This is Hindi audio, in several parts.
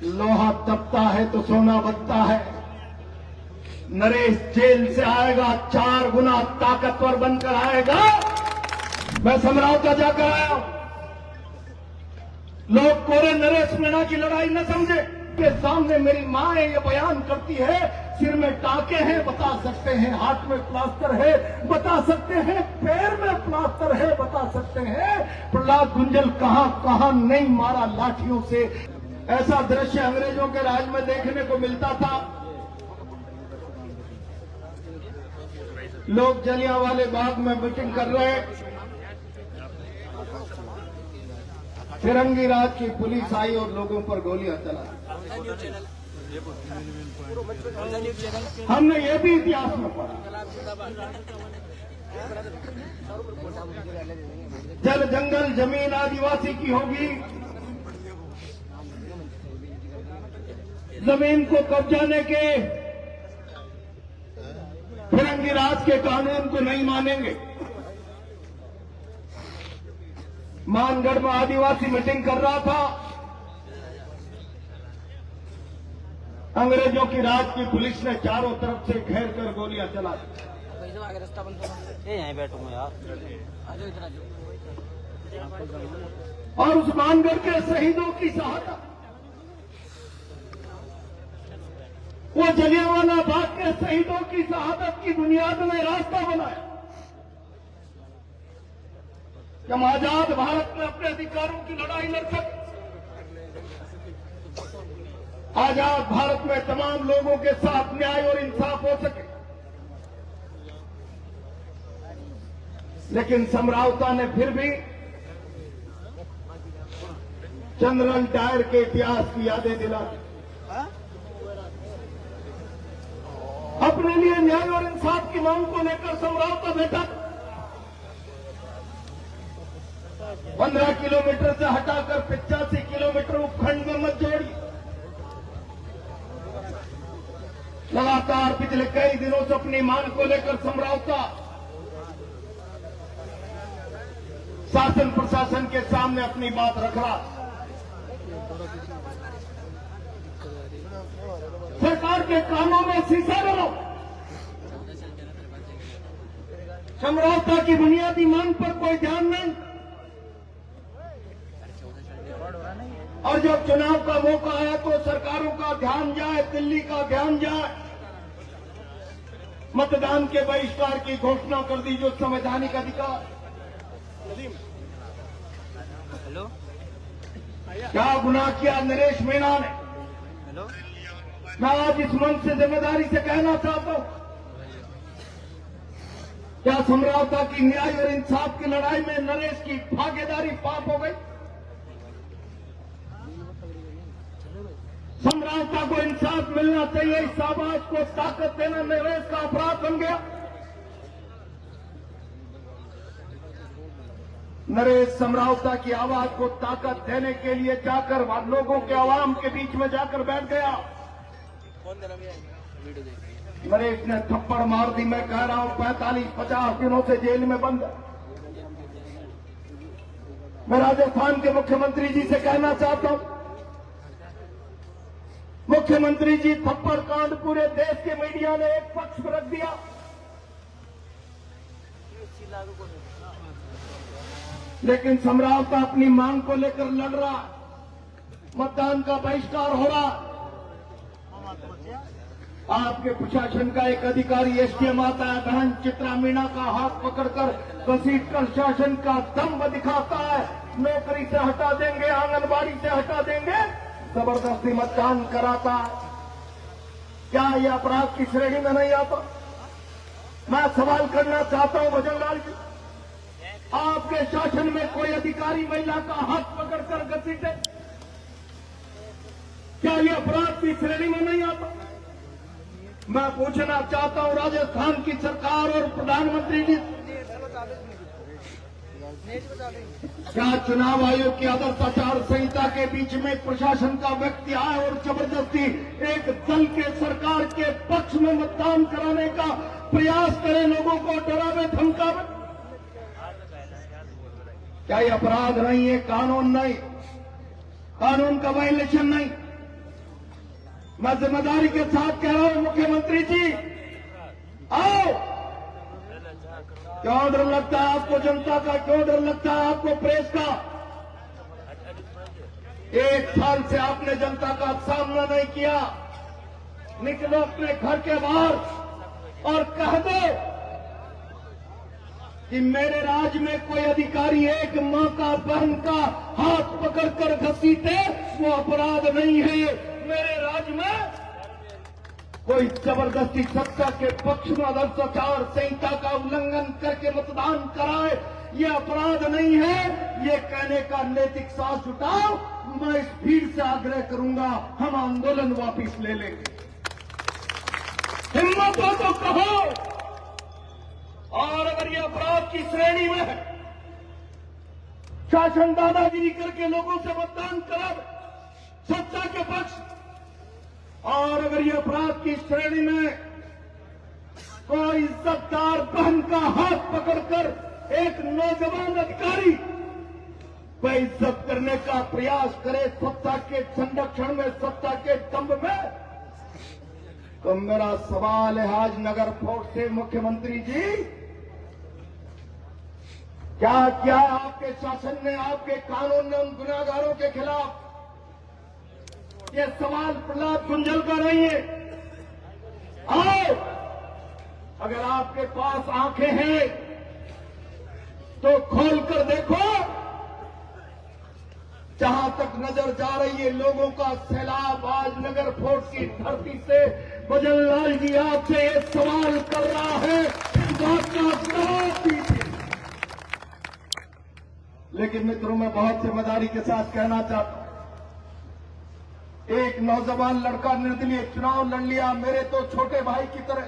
लोहा तपता है तो सोना बनता है। नरेश जेल से आएगा 4 गुना ताकतवर बनकर आएगा। मैं समरावता जाकर आया हूं। लोग कोरे नरेश मीणा की लड़ाई न समझे। के सामने मेरी मां ये बयान करती है, सिर में टाके हैं बता सकते हैं, हाथ में प्लास्टर है बता सकते हैं, पैर में प्लास्टर है बता सकते हैं, प्रहलाद गुंजल कहां कहां नहीं मारा लाठियों से। ऐसा दृश्य अंग्रेजों के राज में देखने को मिलता था। लोग जलियांवाले बाग में मीटिंग कर रहे, फिरंगी राज की पुलिस आई और लोगों पर गोलियां चला। हमने ये भी इतिहास में पढ़ा। जल जंगल जमीन आदिवासी की होगी, जमीन को कब्जाने के फिरंगी राज के कानून को नहीं मानेंगे। मानगढ़ में आदिवासी मीटिंग कर रहा था, अंग्रेजों की राज की पुलिस ने चारों तरफ से घेर कर गोलियां चला दी। रास्ता बंद करो, यहीं बैठूंगा यार, आ जाओ इधर आ जाओ। और उस मानगढ़ के शहीदों की शहादत, वो जलियांवाला बाग के शहीदों की शहादत की बुनियाद में रास्ता बनाया कि हम आजाद भारत में अपने अधिकारों की लड़ाई लड़ सकें। आजाद भारत में तमाम लोगों के साथ न्याय और इंसाफ हो सके। लेकिन समरावता ने फिर भी जनरल डायर के इतिहास की यादें दिला दी। अपने लिए न्याय और इंसाफ की मांग को लेकर समरावता बैठा 15 किलोमीटर से हटाकर 85 किलोमीटर उपखंड में मत जोड़ी। लगातार पिछले कई दिनों से अपनी मांग को लेकर समरावता शासन प्रशासन के सामने अपनी बात रख रहा। सरकार के कानों में शीशा डालो। समरावता की बुनियादी मांग पर कोई ध्यान नहीं। और जब चुनाव का मौका आया तो सरकारों का ध्यान जाए, दिल्ली का ध्यान जाए। मतदान के बहिष्कार की घोषणा कर दी, जो संवैधानिक अधिकार। हेलो, क्या गुनाह किया नरेश मीणा ने? हेलो, मैं आज इस मंच से जिम्मेदारी से कहना चाहता हूं, क्या समरावता की न्याय और इंसाफ की लड़ाई में नरेश की भागीदारी पाप हो गई? समरावता को इंसाफ मिलना चाहिए, इस आवाज को ताकत देना नरेश का अपराध बन गया। नरेश समरावता की आवाज को ताकत देने के लिए जाकर लोगों के आवाम के बीच में जाकर बैठ गया। नरेश ने थप्पड़ मार दी। मैं कह रहा हूं 45-50 दिनों से जेल में बंद। मैं राजस्थान के मुख्यमंत्री जी से कहना चाहता हूं, मुख्यमंत्री जी, थप्पड़ कांड पूरे देश के मीडिया ने एक पक्ष पर रख दिया, लेकिन समरावता अपनी मांग को लेकर लड़ रहा। मतदान का बहिष्कार हो रहा। आपके प्रशासन का एक अधिकारी एसडीएम आता है, बहन चित्रा मीणा का हाथ पकड़कर घसीटकर शासन का दम्भ दिखाता है। नौकरी से हटा देंगे, आंगनबाड़ी से हटा देंगे, जबरदस्ती मतदान कराता है। क्या यह अपराध की श्रेणी में नहीं आता? मैं सवाल करना चाहता हूं भजनलाल जी, आपके शासन में कोई अधिकारी महिला का हाथ पकड़कर घसीटे, क्या यह अपराध की श्रेणी में नहीं आता? मैं पूछना चाहता हूं राजस्थान की सरकार और प्रधानमंत्री जी, क्या चुनाव आयोग की आदर्श आचार संहिता के बीच में प्रशासन का व्यक्ति आए और जबरदस्ती एक दल के सरकार के पक्ष में मतदान कराने का प्रयास करे, लोगों को डरावे धमकावे? क्या ये अपराध नहीं है? कानून नहीं, कानून का वायलेशन नहीं। मैं जिम्मेदारी के साथ कह रहा हूं मुख्यमंत्री जी, आओ। क्यों डर लगता है आपको जनता का? क्यों डर लगता है आपको प्रेस का? 1 साल से आपने जनता का सामना नहीं किया। निकलो अपने घर के बाहर और कह दो कि मेरे राज्य में कोई अधिकारी एक मां का, बहन का हाथ पकड़कर घसीटे, वो अपराध नहीं है। मेरे राज्य में कोई जबरदस्ती सत्ता के पक्ष में आदर्श आचार संहिता का उल्लंघन करके मतदान कराए, ये अपराध नहीं है। ये कहने का नैतिक साहस जुटाओ। मैं इस भीड़ से आग्रह करूंगा, हम आंदोलन वापिस ले लेंगे। हिम्मत हो तो कहो। और अगर ये अपराध की श्रेणी में है, शासन दादागिरी करके लोगों से मतदान करा सत्ता के पक्ष, और अगर ये अपराध की श्रेणी में कोई इज्जतदार बहन का हाथ पकड़कर एक नौजवान अधिकारी बेइज्जत करने का प्रयास करे सत्ता के संरक्षण में, सत्ता के दंभ में, तो मेरा सवाल है आज नगर फोर्ट से, मुख्यमंत्री जी, क्या क्या आपके शासन ने, आपके कानून ने उन गुनाहगारों के खिलाफ? ये सवाल प्रहलाद गुंजल का नहीं है। आओ, अगर आपके पास आंखें हैं तो खोल कर देखो। जहां तक नजर जा रही है लोगों का सैलाब आज नगर फोर्ट की धरती से, भजन लाल जी आपसे ये सवाल कर रहा है, इस बात का जवाब दीजिए। लेकिन मित्रों, मैं बहुत जिम्मेदारी के साथ कहना चाहता हूं, एक नौजवान लड़का निर्दलीय चुनाव लड़ लिया, मेरे तो छोटे भाई की तरह।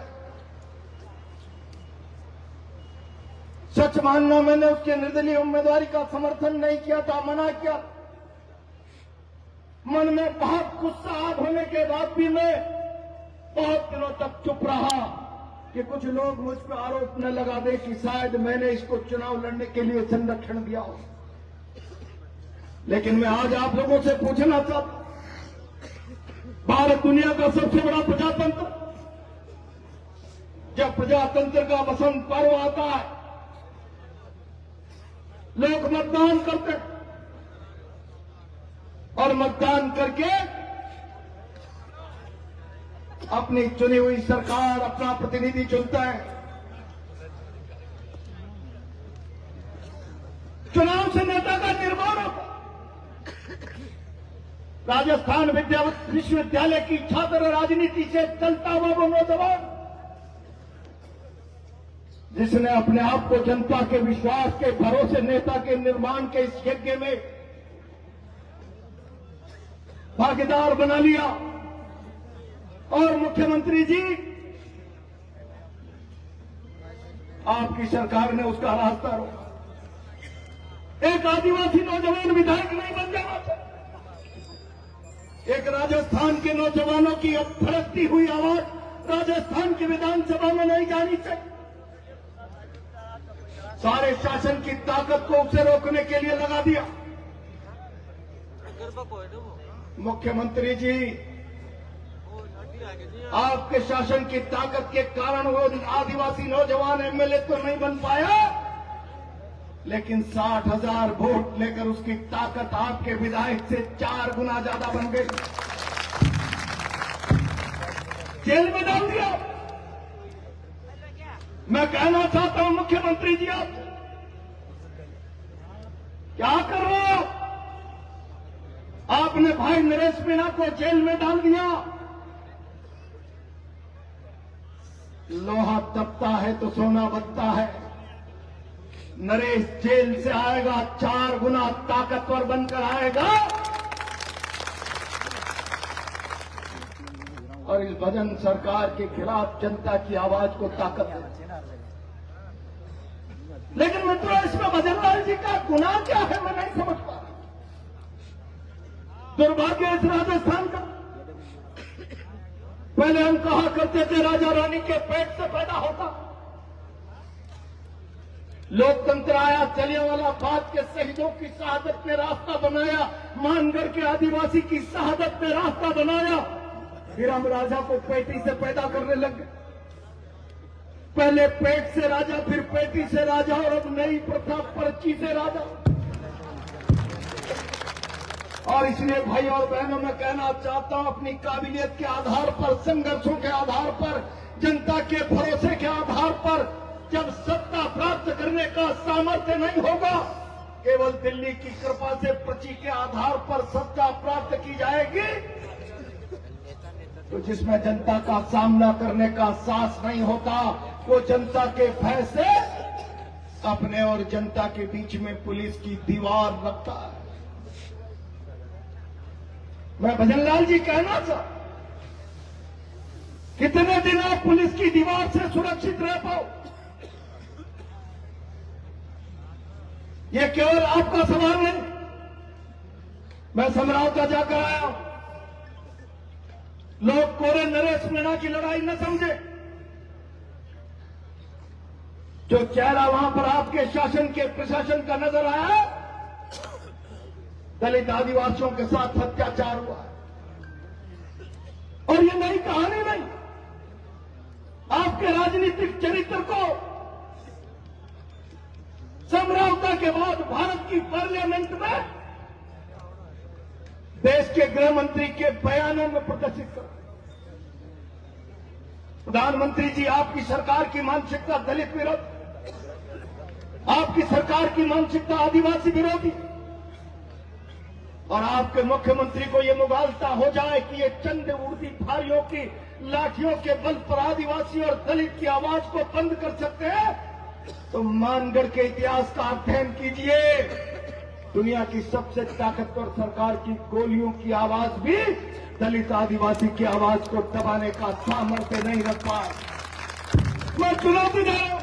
सच मानना, मैंने उसके निर्दलीय उम्मीदवारी का समर्थन नहीं किया था, मना किया। मन में बहुत गुस्सा होने के बाद भी मैं बहुत दिनों तक चुप रहा कि कुछ लोग मुझ पर आरोप न लगा दे कि शायद मैंने इसको चुनाव लड़ने के लिए संरक्षण दिया हो। लेकिन मैं आज आप लोगों से पूछना चाहता हूं, भारत दुनिया का सबसे बड़ा प्रजातंत्र, जब प्रजातंत्र का बसंत पर्व आता है, लोग मतदान करते हैं और मतदान करके अपनी चुनी हुई सरकार, अपना प्रतिनिधि चुनता है। चुनाव से नेता का निर्माण होता है। राजस्थान विश्वविद्यालय की छात्र राजनीति से चलता हुआ वो नौजवान, जिसने अपने आप को जनता के विश्वास के भरोसे नेता के निर्माण के इस यज्ञ में भागीदार बना लिया। और मुख्यमंत्री जी, आपकी सरकार ने उसका रास्ता रोका। एक आदिवासी नौजवान विधायक नहीं बन जाना चाहिए। एक राजस्थान के नौजवानों की अब फड़कती हुई आवाज राजस्थान की विधानसभा में नहीं जानी चाहिए। सारे शासन की ताकत को उसे रोकने के लिए लगा दिया। मुख्यमंत्री जी, आपके शासन की ताकत के कारण वो आदिवासी नौजवान एमएलए तो नहीं बन पाया, लेकिन 60,000 वोट लेकर उसकी ताकत आपके विधायक से 4 गुना ज्यादा बन गई। जेल में डाल दिया। मैं कहना चाहता हूं मुख्यमंत्री जी, आप क्या कर रहे हो? आपने भाई नरेश मीणा को जेल में डाल दिया। लोहा तपता है तो सोना बनता है। नरेश जेल से आएगा, 4 गुना ताकतवर बनकर आएगा और इस भजन सरकार के खिलाफ जनता की आवाज को ताकत देगा। लेकिन मित्रों, इसमें भजन लाल जी का गुनाह क्या है, मैं नहीं समझ पा रहा। दुर्भाग्य इस राजस्थान का। पहले हम कहा करते थे राजा रानी के पेट से पैदा होता। लोकतंत्र आया, जलियांवाला बाग के शहीदों की शहादत ने रास्ता बनाया, मानगढ़ के आदिवासी की शहादत ने रास्ता बनाया। फिर हम राजा को पेटी से पैदा करने लग गए। पहले पेट से राजा, फिर पेटी से राजा, और अब नई प्रथा पर्ची से राजा। और इसलिए भाई और बहनों, मैं कहना चाहता हूं, अपनी काबिलियत के आधार पर, संघर्षों के आधार पर, जनता के भरोसे के आधार पर जब सत्ता प्राप्त करने का सामर्थ्य नहीं होगा, केवल दिल्ली की कृपा से पर्ची के आधार पर सत्ता प्राप्त की जाएगी, तो जिसमें जनता का सामना करने का साहस नहीं होता, वो जनता के भय से अपने और जनता के बीच में पुलिस की दीवार रखता है। मैं भजनलाल जी कहना चाहता, कितने दिन आप पुलिस की दीवार से सुरक्षित रह पाओ? यह केवल आपका सवाल नहीं। मैं समरावता जाकर आया हूं, लोग कोरे नरेश मीणा की लड़ाई न समझे। जो चेहरा वहां पर आपके शासन के प्रशासन का नजर आया, दलित आदिवासियों के साथ अत्याचार हुआ है। और ये नई कहानी नहीं, आपके राजनीतिक चरित्र को समरावता के बाद भारत की पार्लियामेंट में देश के गृह मंत्री के बयानों में प्रदर्शित करो। प्रधानमंत्री जी, आपकी सरकार की मानसिकता दलित विरोधी, आपकी सरकार की मानसिकता आदिवासी विरोधी, और आपके मुख्यमंत्री को यह मुगालता हो जाए कि ये चंद उड़ती फारियों की लाठियों के बल पर आदिवासी और दलित की आवाज को बंद कर सकते हैं, तो मानगढ़ के इतिहास का अध्ययन कीजिए। दुनिया की सबसे ताकतवर सरकार की गोलियों की आवाज भी दलित आदिवासी की आवाज को दबाने का सामर्थ्य नहीं रख पाया। मैं चुनौती दे रहा हूं,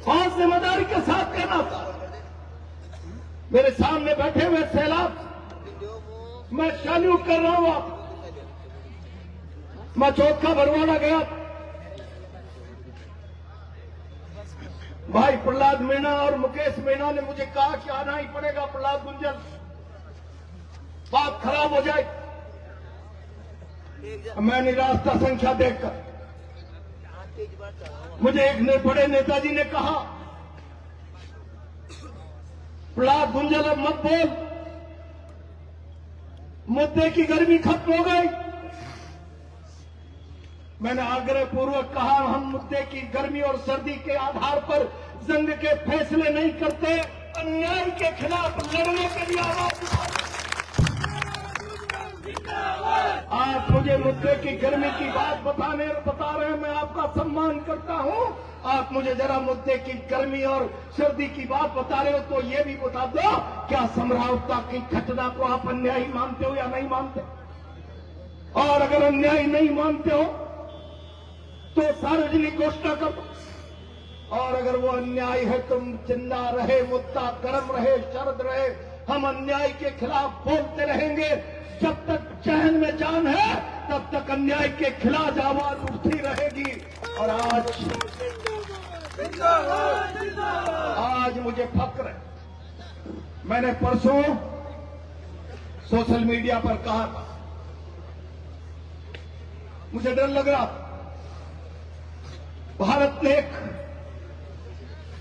बहुत जिम्मेदारी के साथ कहना था। मेरे सामने बैठे हुए सैलाब, मैं सैल्यूट कर रहा हूं आप। मैं चौथा बरवाड़ा गया, भाई प्रहलाद मीणा और मुकेश मीणा ने मुझे कहा कि आना ही पड़ेगा प्रहलाद गुंजल, बात खराब हो जाए। मैं निराशा संख्या देखकर, मुझे एक बड़े नेताजी ने कहा, प्रहलाद गुंजल अब मत बोल, मुद्दे की गर्मी खत्म हो गई। मैंने आग्रह पूर्वक कहा, हम मुद्दे की गर्मी और सर्दी के आधार पर जंग के फैसले नहीं करते, अन्याय के खिलाफ लड़ने के लिए आवाज उठाते। आप मुझे मुद्दे की गर्मी की बात बता रहे हैं, मैं आपका सम्मान करता हूं। आप मुझे जरा मुद्दे की गर्मी और सर्दी की बात बता रहे हो, तो ये भी बता दो, क्या समरावता की घटना को आप अन्यायी मानते हो या नहीं मानते? और अगर अन्यायी नहीं मानते हो तो सार्वजनिक घोषणा करो, और अगर वो अन्याय है, तुम जिंदा रहे, मुद्दा गर्म रहे, शरद रहे, हम अन्याय के खिलाफ बोलते रहेंगे। जब तक चैन में जान है, तब तक अन्याय के खिलाफ आवाज उठती रहेगी। और आज मुझे फक्र है, मैंने परसों सोशल मीडिया पर कहा था, मुझे डर लग रहा, भारत ने एक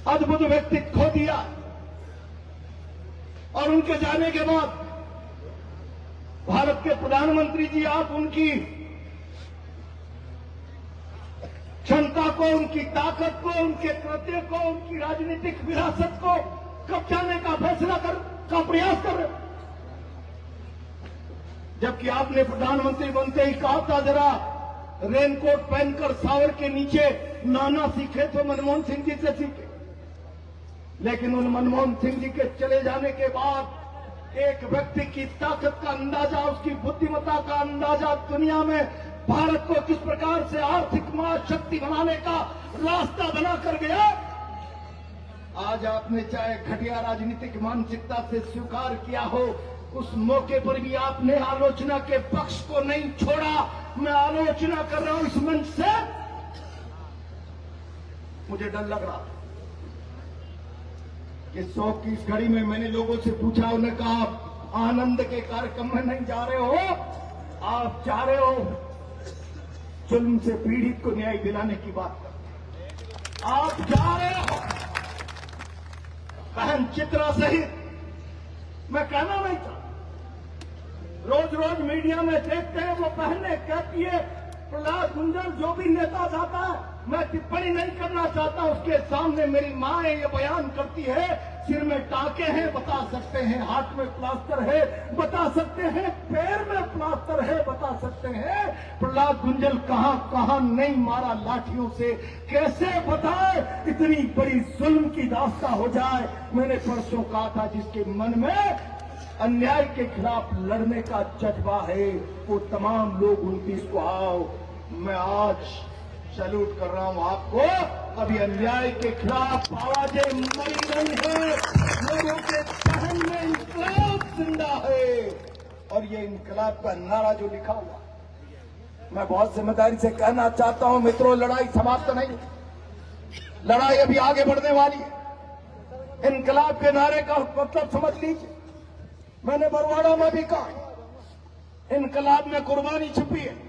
अद्भुत व्यक्तित्व खो दिया, और उनके जाने के बाद भारत के प्रधानमंत्री जी, आप उनकी क्षमता को, उनकी ताकत को, उनके कृत्य को, उनकी राजनीतिक विरासत को कब्जाने का फैसला का प्रयास कर रहे, जबकि आपने प्रधानमंत्री बनते ही कहा था, जरा रेनकोट पहनकर सावर के नीचे नहाना सीखे तो मनमोहन सिंह जी से सीखे। लेकिन उन मनमोहन सिंह जी के चले जाने के बाद एक व्यक्ति की ताकत का अंदाजा, उसकी बुद्धिमत्ता का अंदाजा, दुनिया में भारत को किस प्रकार से आर्थिक महाशक्ति बनाने का रास्ता बना कर गया। आज आपने चाहे घटिया राजनीतिक मानसिकता से स्वीकार किया हो, उस मौके पर भी आपने आलोचना के पक्ष को नहीं छोड़ा। मैं आलोचना कर रहा हूं इस मंच से, मुझे डर लग रहा कि 100 की इस घड़ी में मैंने लोगों से पूछा, उन्होंने कहा आनंद के कार्यक्रम में नहीं जा रहे हो, आप चाह रहे हो जुल्म से पीड़ित को न्याय दिलाने की बात कर, आप जा रहे हो बहन चित्रा सहित, मैं कहना नहीं चाहता, रोज रोज मीडिया में देखते हैं वो बहनें कहती है प्रहलाद गुंजर जो भी नेता जाता है, मैं टिप्पणी नहीं करना चाहता, उसके सामने मेरी माँ ये बयान करती है सिर में टाके हैं बता सकते हैं, हाथ में प्लास्टर है बता सकते हैं, पैर में प्लास्टर है बता सकते हैं, प्रहलाद गुंजर कहां कहां नहीं मारा लाठियों से, कैसे बताए इतनी बड़ी जुल्म की दास्ता हो जाए। मैंने परसों कहा था जिसके मन में अन्याय के खिलाफ लड़ने का जज्बा है वो तमाम लोग 29 को आओ। मैं आज सैल्यूट कर रहा हूं आपको, अभी अन्याय के खिलाफ आवाजें मरी नहीं है, लोगों के सहन में इंकलाब जिंदा है, और ये इंकलाब का नारा जो लिखा हुआ, मैं बहुत जिम्मेदारी से कहना चाहता हूं मित्रों, लड़ाई समाप्त नहीं, लड़ाई अभी आगे बढ़ने वाली है। इंकलाब के नारे का मतलब समझ लीजिए, मैंने बरवाड़ा में भी कहा इनकलाब में कुर्बानी छुपी है।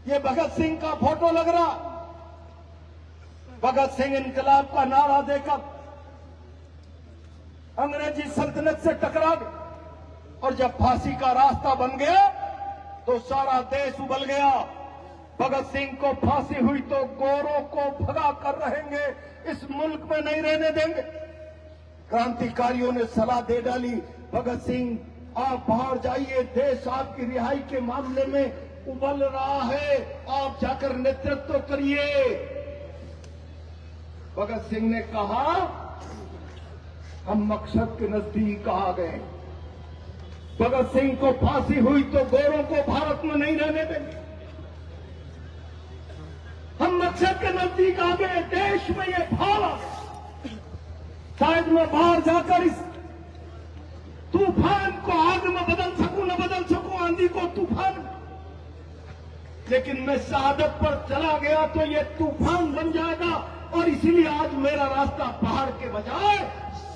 ये भगत सिंह का फोटो लग रहा, भगत सिंह इनकलाब का नारा देकर अंग्रेजी सल्तनत से टकरा गए, और जब फांसी का रास्ता बन गया तो सारा देश उबल गया। भगत सिंह को फांसी हुई तो गोरों को भगा कर रहेंगे, इस मुल्क में नहीं रहने देंगे। क्रांतिकारियों ने सलाह दे डाली, भगत सिंह आप बाहर जाइए, देश आपकी रिहाई के मामले में उबल रहा है, आप जाकर नेतृत्व करिए। भगत सिंह ने कहा हम मकसद के नजदीक आ गए, भगत सिंह को फांसी हुई तो गोरों को भारत में नहीं रहने देंगे, हम मकसद के नजदीक आ गए, देश में ये भाव आ गया, शायद मैं बाहर जाकर इस तूफान को आग में बदल सकूं न बदल सकूं, आंधी को तूफान में, लेकिन मैं शहादत पर चला गया तो ये तूफान बन जाएगा, और इसीलिए आज मेरा रास्ता पहाड़ के बजाय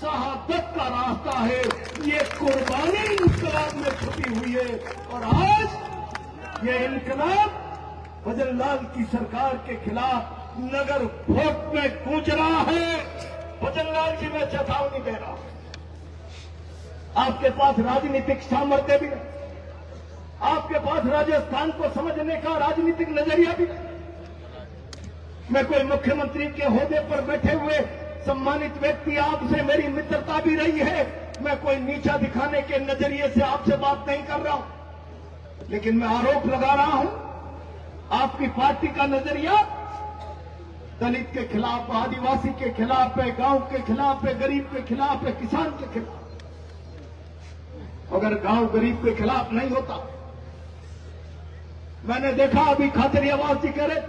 शहादत का रास्ता है। ये कुर्बानी इंकलाब में छुपी हुई है, और आज ये इंकलाब भजन लाल की सरकार के खिलाफ नगर भोट में गूंज रहा है। भजन लाल जी मैं चेतावनी दे रहा हूं, आपके पास राजनीतिक सामर्थ्य भी नहीं, आपके पास राजस्थान को समझने का राजनीतिक नजरिया भी नहीं। मैं कोई मुख्यमंत्री के ओहदे पर बैठे हुए सम्मानित व्यक्ति, आपसे मेरी मित्रता भी रही है, मैं कोई नीचा दिखाने के नजरिए से आपसे बात नहीं कर रहा हूं, लेकिन मैं आरोप लगा रहा हूं आपकी पार्टी का नजरिया दलित के खिलाफ, आदिवासी के खिलाफ है, गांव के खिलाफ है, गरीब के खिलाफ है, किसान के खिलाफ। अगर गांव गरीब के खिलाफ नहीं होता, मैंने देखा अभी खाचरियावास जी कह रहे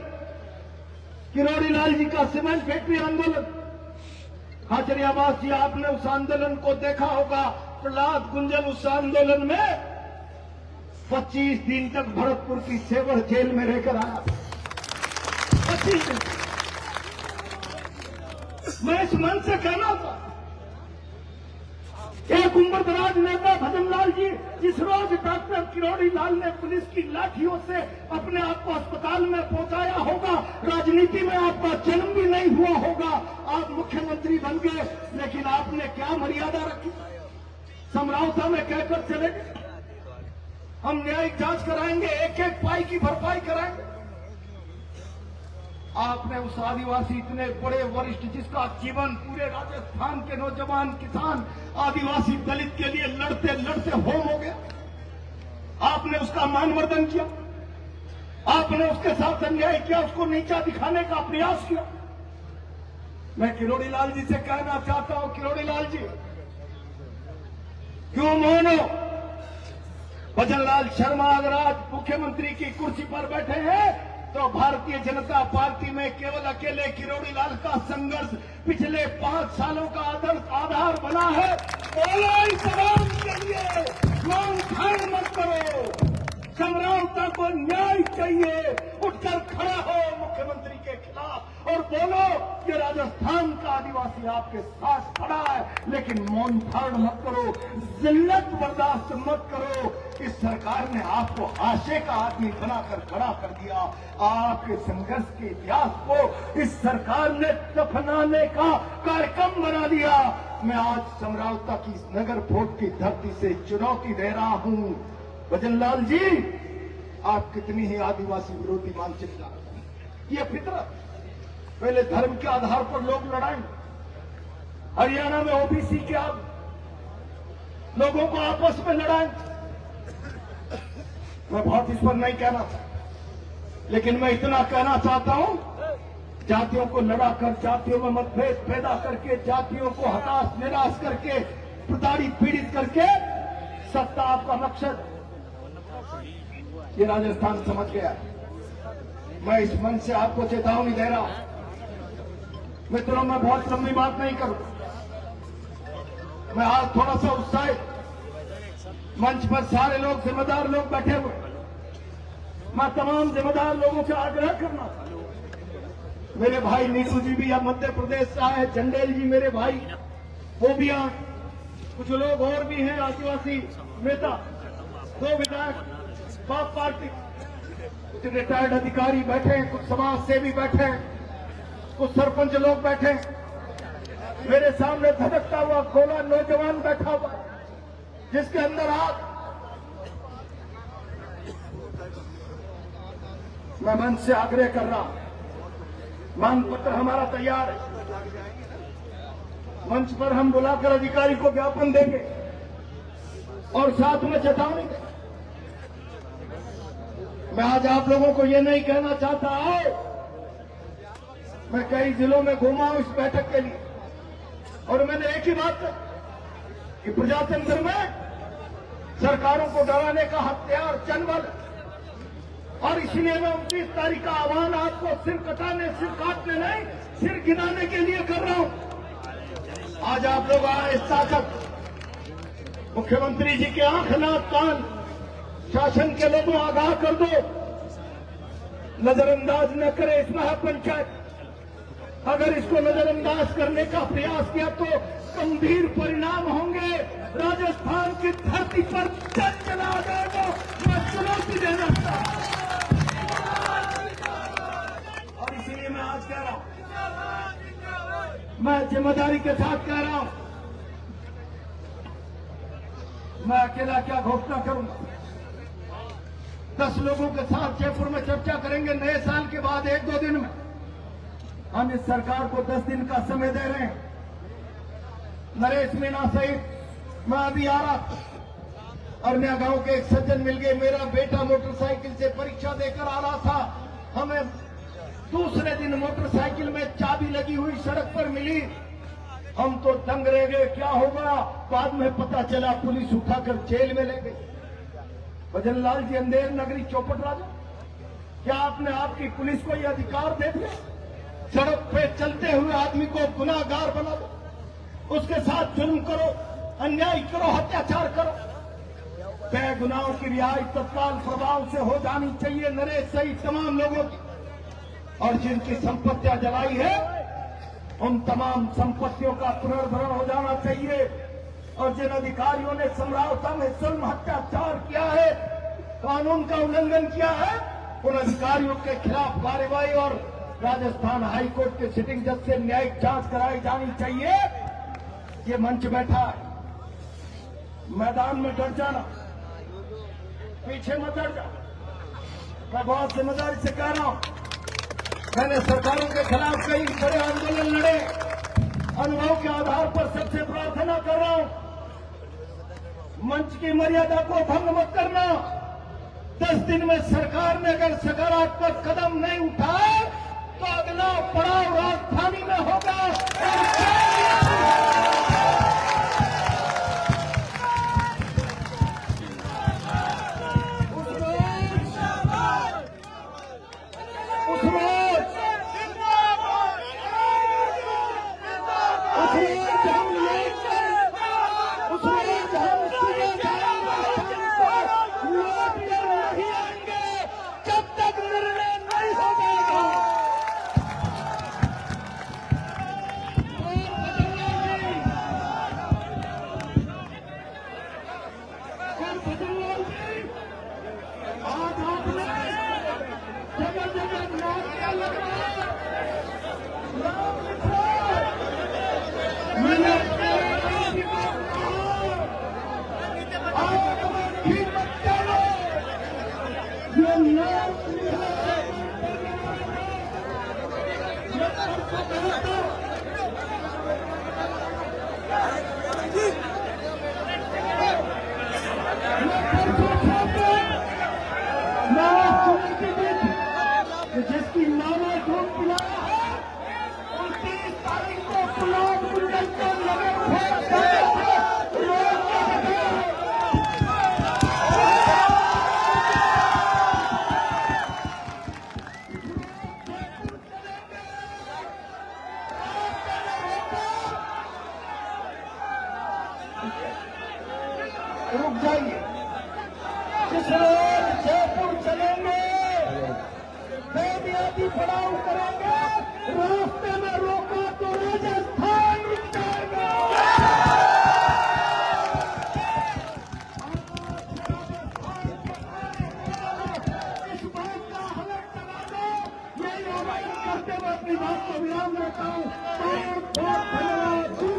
किरोड़ी लाल जी का सीमेंट फैक्ट्री आंदोलन, खाचरियावास जी आपने उस आंदोलन को देखा होगा, प्रहलाद गुंजर उस आंदोलन में 25 दिन तक भरतपुर की सेवर जेल में रहकर आया, 25 दिन। मैं इस मन से कहना था, एक उम्रदराज नेता भजन लाल जी, जिस रोज डॉक्टर किरोड़ी लाल ने पुलिस की लाठियों से अपने आप को अस्पताल में पहुंचाया होगा, राजनीति में आपका जन्म भी नहीं हुआ होगा, आप मुख्यमंत्री बन गए, लेकिन आपने क्या मर्यादा रखी, समझौता में कहकर चले गए हम न्यायिक जांच कराएंगे, एक एक पाई की भरपाई कराएंगे। आपने उस आदिवासी इतने बड़े वरिष्ठ जिसका जीवन पूरे राजस्थान के नौजवान किसान आदिवासी दलित के लिए लड़ते लड़ते होम हो गया, आपने उसका मानवर्धन किया, आपने उसके साथ अन्याय किया, उसको नीचा दिखाने का प्रयास किया। मैं किरोड़ी लाल जी से कहना चाहता हूं, किरोड़ी लाल जी क्यों मौन हो? भजन लाल शर्मा अगर आज मुख्यमंत्री की कुर्सी पर बैठे हैं तो भारतीय जनता पार्टी में केवल अकेले किरोड़ी लाल का संघर्ष पिछले 5 सालों का आधार बना है। बोलो इस आवाज के लिए, लॉन्ग टाइम मत करो, समझौता को न्याय चाहिए, उठकर खड़ा हो मुख्यमंत्री के खिलाफ और बोलो कि राजस्थान का आदिवासी आपके साथ खड़ा है, लेकिन मौन धारण मत करो, जिल्लत बर्दाश्त मत करो। इस सरकार ने आपको आशे का आदमी बनाकर खड़ा कर दिया। आपके संघर्ष के इतिहास को इस सरकार ने दफनाने का कार्यक्रम बना दिया। मैं आज समरावता की इस नगर फोर्ट की धरती से चुनौती दे रहा हूं, भजनलाल जी, आप कितनी ही आदिवासी विरोधी मानसिकता, ये फितरत, पहले धर्म के आधार पर लोग लड़ाएं। हरियाणा में ओबीसी के आप लोगों को आपस में लड़ाएं। मैं बहुत इस पर नहीं कहना था, लेकिन मैं इतना कहना चाहता हूं, जातियों को लड़ाकर, जातियों में मतभेद पैदा करके, जातियों को हताश निराश करके, प्रताड़ित पीड़ित करके सत्ता आपका मकसद, ये राजस्थान समझ गया। मैं इस मन से आपको चेतावनी दे रहा हूं। मित्रों, मैं बहुत लंबी बात नहीं करूं, मैं आज थोड़ा सा उत्साहित, मंच पर सारे लोग जिम्मेदार लोग बैठे हुए, मैं तमाम जिम्मेदार लोगों से आग्रह करना, मेरे भाई नीतू जी भी अब मध्य प्रदेश से आए, चंडेल जी मेरे भाई, वो भी आए, कुछ लोग और भी हैं आदिवासी नेता, 2 विधायक, बाप पार्टी, कुछ रिटायर्ड अधिकारी बैठे हैं, कुछ समाज सेवी बैठे हैं, कुछ सरपंच लोग बैठे हैं, मेरे सामने धड़कता हुआ गोला नौजवान बैठा हुआ है, जिसके अंदर हाथ, मैं मन से आग्रह कर रहा हूं, मांग पत्र हमारा तैयार है, मंच पर हम बुलाकर अधिकारी को ज्ञापन देंगे और साथ में चेतावनी देंगे। मैं आज आप लोगों को यह नहीं कहना चाहता, आओ, मैं कई जिलों में घूमा हूं इस बैठक के लिए, और मैंने एक ही बात कही कि प्रजातंत्र में सरकारों को डराने का हथियार जनबल, और इसलिए मैं 29 तारीख का आह्वान आपको सिर कटाने, सिर काटने नहीं, सिर गिनाने के लिए कर रहा हूं। आज आप लोग आए इस ताकत, मुख्यमंत्री जी के आंख नाक कान शासन के लोगों आगाह कर दो, नजरअंदाज न करे इस महापंचायत। अगर इसको नजरअंदाज करने का प्रयास किया तो गंभीर परिणाम होंगे, राजस्थान की धरती पर जल चला जाएगा। मैं चुनौती देना चाहता हूं, और इसीलिए मैं आज कह रहा हूं, मैं जिम्मेदारी के साथ कह रहा हूं, मैं अकेला क्या घोषणा करूंगा, 10 लोगों के साथ जयपुर में चर्चा करेंगे। नए साल के बाद 1-2 दिन में हम इस सरकार को 10 दिन का समय दे रहे हैं। नरेश मीणा सहित मैं अभी आ रहा था, अरनिया गांव के एक सज्जन मिल गए, मेरा बेटा मोटरसाइकिल से परीक्षा देकर आ रहा था, हमें दूसरे दिन मोटरसाइकिल में चाबी लगी हुई सड़क पर मिली, हम तो दंग रह गए, क्या होगा। बाद में पता चला पुलिस उठाकर जेल में ले गई। भजनलाल जी, अंधेर नगरी चौपट राजा, क्या आपने आपकी पुलिस को यह अधिकार दे दिया सड़क पे चलते हुए आदमी को गुनाहगार बना दो, उसके साथ जुल्म करो, अन्याय करो, अत्याचार करो। तय गुनाहों की रिहाई तत्काल प्रभाव से हो जानी चाहिए नरेश सहित तमाम लोगों की, और जिनकी संपत्तियां जलाई है उन तमाम संपत्तियों का पुनर्भरण हो जाना चाहिए। और जिन अधिकारियों ने समरावता में जुल्म अत्याचार किया है, कानून का उल्लंघन किया है, उन अधिकारियों के खिलाफ कार्रवाई और राजस्थान हाईकोर्ट के सिटिंग जज से न्यायिक जांच कराई जानी चाहिए। ये मंच बैठा है, मैदान में डट जाना, पीछे मत डट जा। मैं बहुत जिम्मेदारी से कह रहा हूं, मैंने सरकारों के खिलाफ कई बड़े आंदोलन लड़े, अनुभव के आधार पर सबसे प्रार्थना कर रहा हूं, मंच की मर्यादा को भंग मत करना। 10 दिन में सरकार ने अगर सकारात्मक कदम नहीं उठाए तो अगला पड़ाव राजधानी में होगा। चढ़ाव करेंगे, रास्ते में रोका तो राजस्थान रुक जाएगा। इस बात का अलर्ट लगा दो। यही आह्वान करते हुए अपनी बात को विराम देता हूँ। बहुत बहुत धन्यवाद।